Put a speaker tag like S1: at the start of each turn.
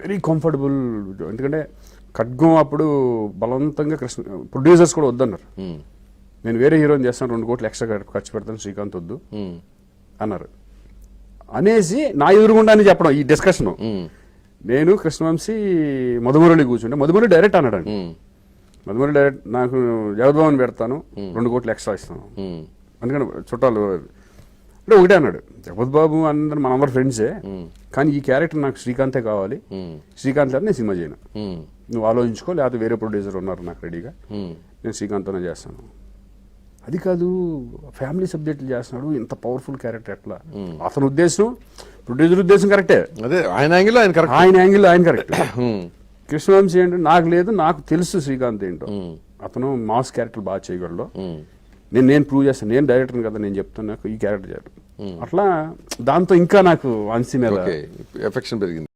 S1: Very comfortable. ఎందుకంటే ఖడ్గం అప్పుడు బలవంతంగా ప్రొడ్యూసర్స్ కూడా వద్దన్నారు. నేను వేరే హీరోని చేస్తాను, 2 కోట్లు ఎక్స్ట్రా ఖర్చు పెడతాను, శ్రీకాంత్ వద్దు అన్నారు. అనేసి నా ఎదురుగుండానే చెప్పడం ఈ డిస్కషన్. నేను కృష్ణవంశీ మధుమురళి కూర్చుంటే మధుమురళి డైరెక్ట్ అన్నాడు. మధుమురళి డైరెక్ట్ నాకు జగద్భవన్ పెడతాను, 2 కోట్లు ఎక్స్ట్రా ఇస్తాను. అందుకని చుట్టాలు అంటే ఒకటే అన్నాడు, జగపత్ బాబు అందరు మనందరు ఫ్రెండ్సే, కానీ ఈ క్యారెక్టర్ నాకు శ్రీకాంతే కావాలి, శ్రీకాంత్ అని నేను సినిమా చేయను, నువ్వు ఆలోచించుకో, లేకపోతే వేరే ప్రొడ్యూసర్ ఉన్నారు నాకు రెడీగా, నేను శ్రీకాంత్తోనే చేస్తాను. అది కాదు, ఫ్యామిలీ సబ్జెక్టులు చేస్తున్నాడు, ఇంత పవర్ఫుల్ క్యారెక్టర్ ఎట్లా? అతని ఉద్దేశం, ప్రొడ్యూసర్ ఉద్దేశం కరెక్టే,
S2: అదే ఆయన యాంగిల్
S1: ఆయన కరెక్ట్. కృష్ణవంశీ ఏంటంటే నాకు లేదు, నాకు తెలుసు శ్రీకాంత్ ఏంటో, అతను మాస్ క్యారెక్టర్ బాగా చేయగలడు, నేను ప్రూవ్ చేస్తాను, నేను డైరెక్టర్ కదా, నేను చెప్తాను నాకు ఈ క్యారెక్టర్ చేయడం. అట్లా దాంతో ఇంకా నాకు వంశీ మీద
S2: ఎఫెక్షన్ పెరిగింది.